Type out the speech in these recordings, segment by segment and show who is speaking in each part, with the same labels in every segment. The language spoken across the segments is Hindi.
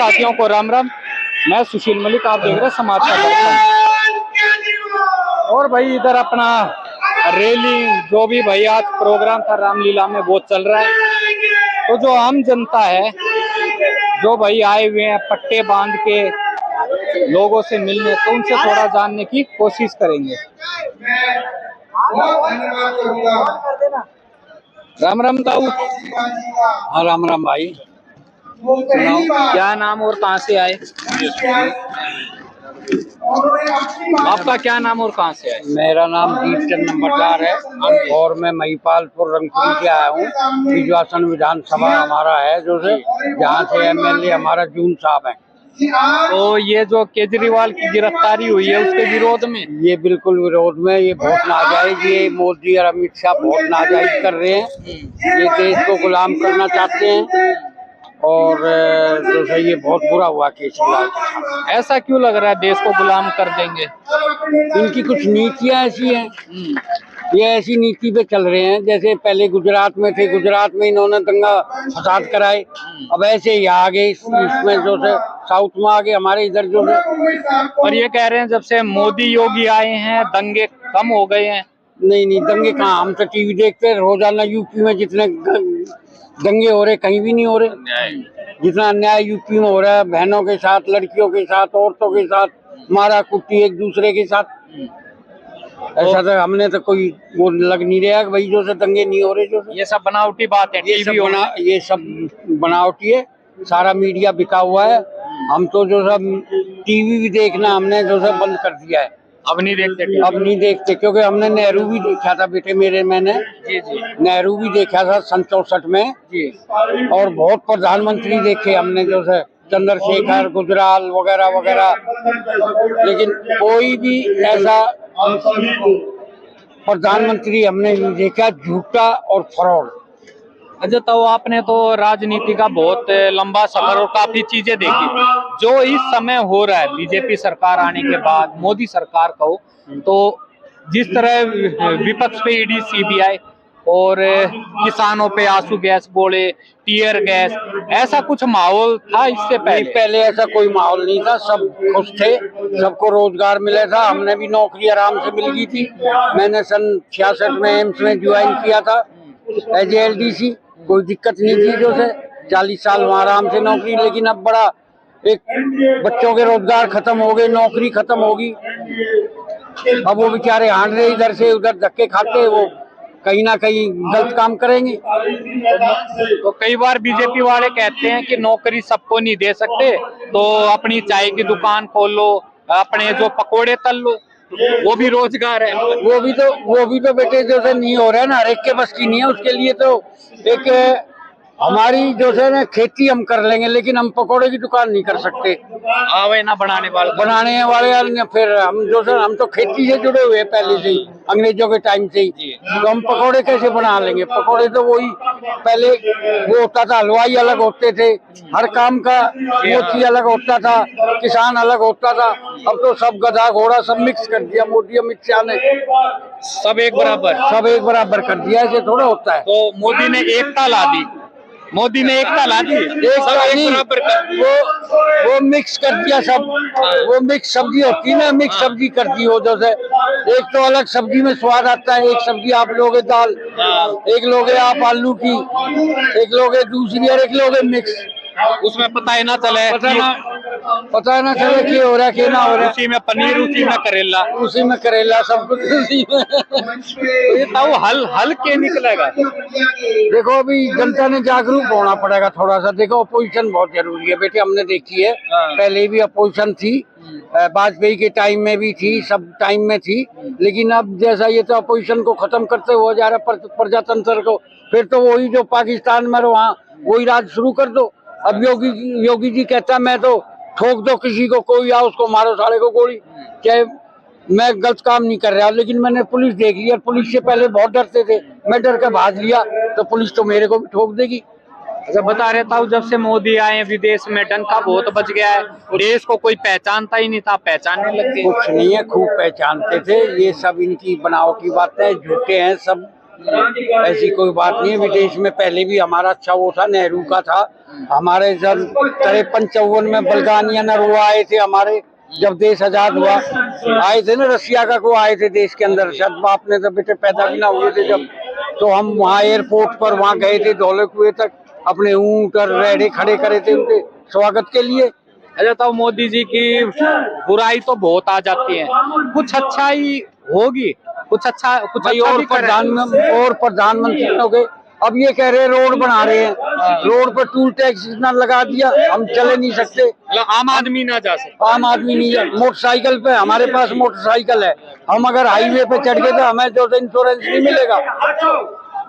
Speaker 1: साथियों को राम राम। मैं सुशील मलिक, आप देख रहे हैं समाचार दर्पण। और भाई इधर अपना रैली जो भी भाई आज प्रोग्राम था रामलीला में वो चल रहा है। तो जो आम जनता है जो भाई आए हुए हैं पट्टे बांध के लोगों से मिलने, तो उनसे थोड़ा जानने की कोशिश करेंगे। राम राम ताऊ।
Speaker 2: हाँ राम राम भाई।
Speaker 1: सुनाओ क्या नाम और कहाँ से आए? आपका क्या नाम और कहाँ से आए?
Speaker 2: मेरा नाम दीपचंद नंबरदार है और मैं महिपालपुर रंगपुरी से आया हूँ। बिजवासन विधानसभा हमारा है जो से, जहाँ से एमएलए हमारा जून साहब है।
Speaker 1: तो ये जो केजरीवाल की गिरफ्तारी हुई है उसके विरोध में?
Speaker 2: ये बिल्कुल विरोध में, ये बहुत नाजायज, ये मोदी और अमित शाह बहुत नाजायज कर रहे हैं। ये देश को गुलाम करना चाहते हैं और जो है ये बहुत बुरा हुआ केजरीवाल के साथ।
Speaker 1: ऐसा क्यों लग रहा है देश को गुलाम कर देंगे?
Speaker 2: इनकी कुछ नीतियां ऐसी हैं, ये ऐसी नीति पे चल रहे हैं। जैसे पहले गुजरात में थे, गुजरात में इन्होंने दंगा फसाद कराए, अब ऐसे ही आगे इसमें जो है साउथ में आगे हमारे इधर जो है।
Speaker 1: और ये कह रहे हैं जब से मोदी योगी आए हैं दंगे कम हो गए हैं।
Speaker 2: नहीं दंगे कहाँ, हम तो टीवी देखते हैं रोजाना। यूपी में जितने दंगे हो रहे कहीं भी नहीं हो रहे। जितना अन्याय यूपी में हो रहा है, बहनों के साथ, लड़कियों के साथ, औरतों के साथ मारा कुटी एक दूसरे के साथ, ऐसा तो हमने तो कोई वो लग नहीं रहा भाई जो से दंगे नहीं हो रहे। जो
Speaker 1: ये सब बनावटी बात है,
Speaker 2: ये सब बनावटी है, सारा मीडिया बिका हुआ है। हम तो जो सब टीवी भी देखना हमने जो सब बंद कर दिया है।
Speaker 1: अब नहीं देखते
Speaker 2: क्योंकि हमने नेहरू भी देखा था बेटे मेरे, मैंने नेहरू भी देखा था सन 64 में जी। और बहुत प्रधानमंत्री देखे हमने जो है, चंद्रशेखर, गुजराल वगैरह वगैरह, लेकिन कोई भी ऐसा प्रधानमंत्री हमने नहीं देखा झूठा और फ्रॉड।
Speaker 1: अच्छा तो आपने तो राजनीति का बहुत लंबा सफर और काफी चीजें देखी। जो इस समय हो रहा है बीजेपी सरकार आने के बाद, मोदी सरकार कहो तो जिस तरह विपक्ष पे ईडी सीबीआई और किसानों पे आंसू गैस बोले, टीयर गैस, ऐसा कुछ माहौल था इससे
Speaker 2: पहले ऐसा कोई माहौल नहीं था। सब खुश थे, सबको रोजगार मिला था। हमने भी नौकरी आराम से मिल गई थी। मैंने सन 66 में एम्स में ज्वाइन किया था एज LDC, कोई दिक्कत नहीं थी। जो से 40 साल वहाँ आराम से नौकरी। लेकिन अब बड़ा एक बच्चों के रोजगार खत्म हो गए, नौकरी खत्म होगी। अब वो बेचारे हांड रहे इधर से उधर, धक्के खाते, वो कहीं ना कहीं गलत काम करेंगे।
Speaker 1: तो कई बार बीजेपी वाले कहते हैं कि नौकरी सबको नहीं दे सकते, तो अपनी चाय की दुकान खोल लो, अपने जो पकोड़े तल लो, वो भी रोजगार है।
Speaker 2: वो भी तो बेटे जो है नहीं हो रहा है ना, हर एक के बस की नहीं है। उसके लिए तो एक हमारी जो है ना खेती हम कर लेंगे, लेकिन हम पकोड़े की दुकान नहीं कर सकते।
Speaker 1: आवे ना बनाने वाले
Speaker 2: फिर हम जो है, हम तो खेती से जुड़े हुए हैं पहले से ही, अंग्रेजों के टाइम से ही। तो हम पकोड़े कैसे बना लेंगे? पकोड़े तो वही पहले वो होता था, हलवाई अलग होते थे, हर काम का मोची अलग होता था, किसान अलग होता था। अब तो सब गधा घोड़ा सब मिक्स कर दिया मोदी अमित शाह ने,
Speaker 1: सब एक बराबर
Speaker 2: कर दिया। ऐसे थोड़ा होता है।
Speaker 1: तो मोदी ने एकता ला दी, एकता ला दी,
Speaker 2: वो मिक्स कर दिया सब। वो मिक्स सब्जी होती है ना, मिक्स सब्जी कर दी हो। जैसे एक तो अलग सब्जी में स्वाद आता है, एक सब्जी आप लोगे दाल, एक लोगे आप आलू की, एक लोगे दूसरी, और एक लोगे मिक्स।
Speaker 1: उसमें पता ही ना चले
Speaker 2: कि हो रहा है कि ना हो रहा है।
Speaker 1: उसी में पनीर, उसी में करेला, सब कुछ उसी में।
Speaker 2: तो
Speaker 1: ये ताऊ हल के निकलेगा।
Speaker 2: देखो अभी जनता ने जागरूक होना पड़ेगा थोड़ा सा। देखो अपोजिशन बहुत जरूरी है बेटे, हमने देखी है। पहले भी अपोजिशन थी, वाजपेयी के टाइम में भी थी, सब टाइम में थी। लेकिन अब जैसा ये तो अपोजिशन को खत्म करते हुए जा रहा है, प्रजातंत्र को, फिर तो वही जो पाकिस्तान में वहाँ वही राज शुरू कर दो। अब योगी जी कहता है मैं तो ठोक दो किसी को, कोई आओ उसको मारो, साले को गोली। चाहे मैं गलत काम नहीं कर रहा, लेकिन मैंने पुलिस देख लिया। पुलिस से पहले बहुत डरते थे, मैं डर के भाग लिया, तो पुलिस तो मेरे को भी ठोक देगी।
Speaker 1: अच्छा बता रहता हूँ, जब से मोदी आए विदेश में डंका बहुत बच गया है। देश को कोई पहचानता ही नहीं था, पहचानने लग गए।
Speaker 2: कुछ नहीं है, खूब पहचानते थे। ये सब इनकी बनावटी बातें, झूठे हैं सब। ऐसी कोई बात नहीं है। विदेश में पहले भी हमारा अच्छा वो था, नेहरू का था। हमारे जब 53-54 में बल्गानिया नरवा आए थे हमारे, जब देश आजाद हुआ, आए थे ना रसिया का को आए थे देश के अंदर। शायद बाप ने तो बेटे पैदा भी ना हुए थे जब, तो हम वहाँ एयरपोर्ट पर वहाँ गए थे, धौले कुएं तक अपने ऊँट और रेड़े खड़े करे थे उनके स्वागत के लिए।
Speaker 1: अच्छा, तो मोदी जी की बुराई तो बहुत आ जाती है, कुछ अच्छाई होगी, कुछ अच्छा, कुछ
Speaker 2: भाई
Speaker 1: अच्छा
Speaker 2: और
Speaker 1: भी करे।
Speaker 2: प्रधानमंत्री हो गए, अब ये कह रहे हैं रोड बना रहे हैं, रोड पर टूल टैक्स इतना लगा दिया, हम चले नहीं सकते।
Speaker 1: मतलब आम आदमी ना जा सकता।
Speaker 2: आम आदमी नहीं है। मोटरसाइकिल पे, हमारे पास मोटरसाइकिल है, हम अगर हाईवे पे चढ़ गए तो हमें जो इंश्योरेंस नहीं मिलेगा।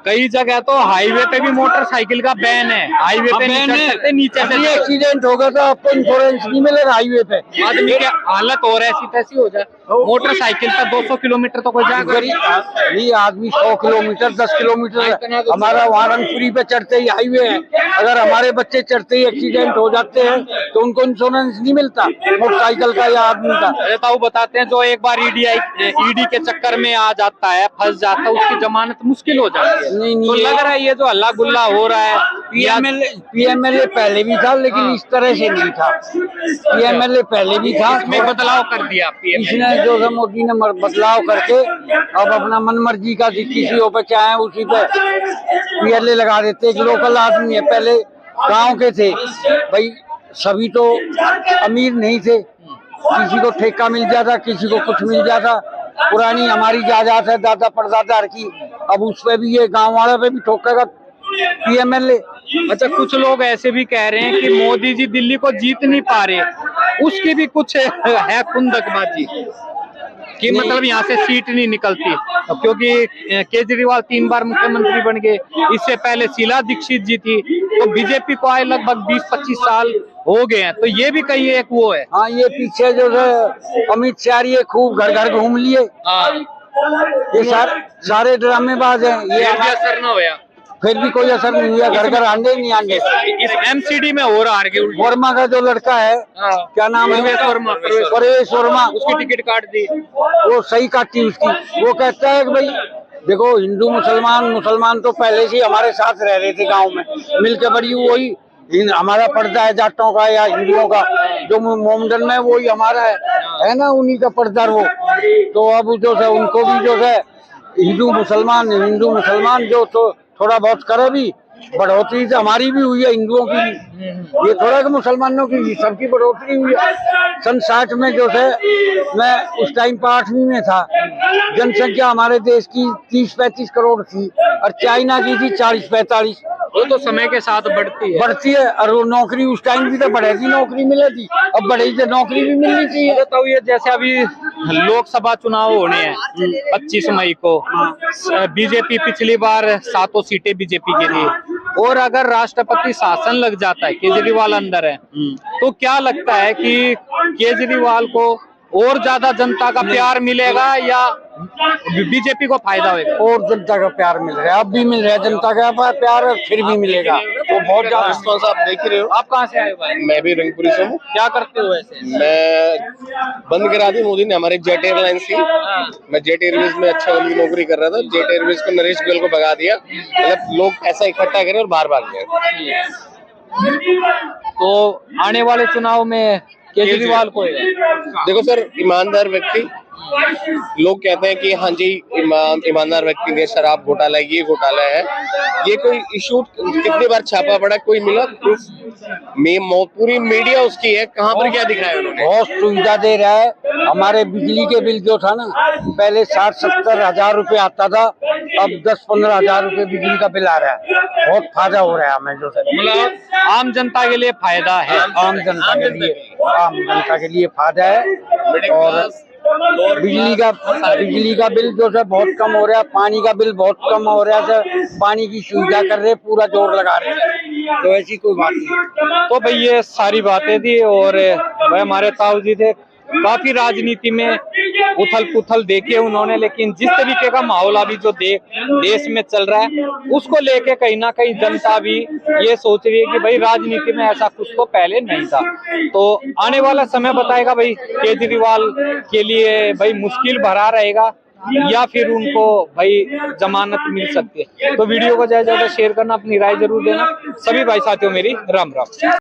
Speaker 1: कई जगह तो हाईवे पे भी मोटरसाइकिल का बैन है, हाईवे पे नहीं चढ़ सकते, नीचे से
Speaker 2: एक्सीडेंट होगा तो आपको इंश्योरेंस नहीं मिलेगा हाईवे पे।
Speaker 1: आदमी की हालत और ऐसी तैसी हो जाए। मोटरसाइकिल पर 200 किलोमीटर तो कोई जाएगा
Speaker 2: नहीं, आदमी 100 किलोमीटर 10 किलोमीटर, हमारा वाराणसी पे चढ़ते ही हाईवे है, अगर हमारे बच्चे चढ़ते ही एक्सीडेंट हो जाते हैं तो उनको इंश्योरेंस नहीं मिलता मोटरसाइकिल का या आदमी का।
Speaker 1: ताऊ बताते हैं जो एक बार ईडी के चक्कर में आ जाता है, फंस जाता है, उसकी जमानत मुश्किल हो जाती है।
Speaker 2: नहीं,
Speaker 1: तो लग रहा है ये जो हल्ला गुल्ला हो रहा है,
Speaker 2: पीएमएलए पहले भी था, लेकिन इस तरह से नहीं था। पीएमएलए पहले भी था,
Speaker 1: इसमें बदलाव कर दिया
Speaker 2: इसने जो है मोदी ने बदलाव करके अब अपना मनमर्जी का किसी पे चाहे उसी पे पीएलए लगा देते। एक लोकल आदमी है, पहले गांव के थे भाई, सभी तो अमीर नहीं थे, किसी को ठेका मिल जाता, किसी को कुछ मिल जाता। पुरानी हमारी जायदाद है दादा परदादा की, अब उस पे भी ये गांव वाले पे भी ठोकेगा पीएमएलए।
Speaker 1: अच्छा, कुछ लोग ऐसे भी कह रहे हैं कि मोदी जी दिल्ली को जीत नहीं पा रहे, उसकी भी कुछ है खुंदकबाजी कि मतलब यहाँ से सीट नहीं निकलती, क्योंकि केजरीवाल 3 बार मुख्यमंत्री बन गए, इससे पहले शीला दीक्षित जी थी, तो बीजेपी को आए लगभग 20-25 साल हो गए हैं, तो ये भी कहीं एक वो है।
Speaker 2: हाँ, ये पीछे जो है अमित शाह ये खूब घर घर घूम लिए, ये सारे ड्रामेबाज हैं। ये
Speaker 1: असर ना होया,
Speaker 2: फिर भी कोई असर नहीं हुआ, घर घर आंडे नहीं आंडे।
Speaker 1: इस एमसीडी में हो रहा है।
Speaker 2: वर्मा का जो लड़का है, क्या नाम है, परवेश वर्मा,
Speaker 1: उसकी टिकट काट दी,
Speaker 2: वो सही काटी उसकी। वो कहता है कि भाई देखो, हिंदू मुसलमान तो पहले से हमारे साथ रह रहे थे गांव में मिलकर, बड़ी वही हमारा पर्दा है जाटों का या हिंदुओं का, जो मोमडन में वही हमारा है ना, उन्हीं का पर्दा वो। तो अब जो है उनको भी जो है हिंदू मुसलमान जो तो थोड़ा बहुत करे भी, बढ़ोतरी तो हमारी भी हुई है, हिंदुओं की भी, ये थोड़ा कि मुसलमानों की भी, सबकी बढ़ोतरी हुई है। सन 60 में जो है, मैं उस टाइम पर 8वीं में था, जनसंख्या हमारे देश की 30-35 करोड़ थी और चाइना की थी 40-45।
Speaker 1: वो तो समय के साथ बढ़ती है
Speaker 2: और वो नौकरी उस टाइम भी तो बढ़ेगी, नौकरी मिलेगी, अब बढ़ेगी तो नौकरी भी मिलनी चाहिए।
Speaker 1: तो ये जैसे अभी लोकसभा चुनाव होने हैं 25 मई को, बीजेपी पिछली बार 7 सीटें बीजेपी की थी, और अगर राष्ट्रपति शासन लग जाता है, केजरीवाल अंदर है, तो क्या लगता है कि केजरीवाल को और ज्यादा जनता का प्यार मिलेगा या बीजेपी को फायदा होगा?
Speaker 2: और जनता का प्यार मिल रहा है, अब भी मिल रहा है जनता का प्यार, फिर भी मिलेगा।
Speaker 3: तो बहुत ज्यादा रिस्पॉन्स आप देख ही रहे हो।
Speaker 1: आप कहाँ से आए हो भाई?
Speaker 3: मैं भी रंगपुरी से हूँ।
Speaker 1: क्या करते हो वैसे?
Speaker 3: मैं बंद करा दी मोदी ने हमारे जेट एयरलाइंस की। मैं जेट एयरवेज में अच्छा वाली नौकरी कर रहा था, जेट एयरवेज को नरेश गोयल को भगा दिया, मतलब लोग पैसा इकट्ठा करें और बाहर भाग गए।
Speaker 1: तो आने वाले चुनाव में केजरीवाल को
Speaker 3: देखो सर, ईमानदार व्यक्ति, लोग कहते हैं कि हाँ जी ईमानदार व्यक्ति ने शराब घोटाला, ये घोटाला है, ये कोई इशू कितनी बार छापा पड़ा, कोई मिला प्रूफ? पूरी मीडिया उसकी है, कहाँ पर क्या दिखाया उन्होंने?
Speaker 2: बहुत सुविधा दे रहा है। हमारे बिजली के बिल जो था ना, पहले 60-70 हजार रुपए आता था, अब 10-15 हजार रुपए बिजली का बिल आ रहा है। बहुत फायदा हो रहा है हमें, जो
Speaker 1: मतलब आम जनता के लिए फायदा है,
Speaker 2: आम जनता के लिए फायदा है। और बिजली का बिल जो है बहुत कम हो रहा है, पानी का बिल बहुत कम हो रहा है, पानी की सुविधा कर रहे, पूरा जोर लगा रहे हैं, तो ऐसी कोई बात नहीं।
Speaker 1: तो भाई ये सारी बातें थी, और भाई हमारे ताऊ जी थे, काफी राजनीति में उथल पुथल देखे उन्होंने, लेकिन जिस तरीके का माहौल अभी जो देश में चल रहा है, उसको लेके कहीं ना कहीं जनता भी ये सोच रही है कि भाई राजनीति में ऐसा कुछ तो पहले नहीं था। तो आने वाला समय बताएगा भाई, केजरीवाल के लिए भाई मुश्किल भरा रहेगा या फिर उनको भाई जमानत मिल सकती है। तो वीडियो को ज्यादा से ज्यादा शेयर करना, अपनी राय जरूर देना। सभी भाई साथियों मेरी राम राम।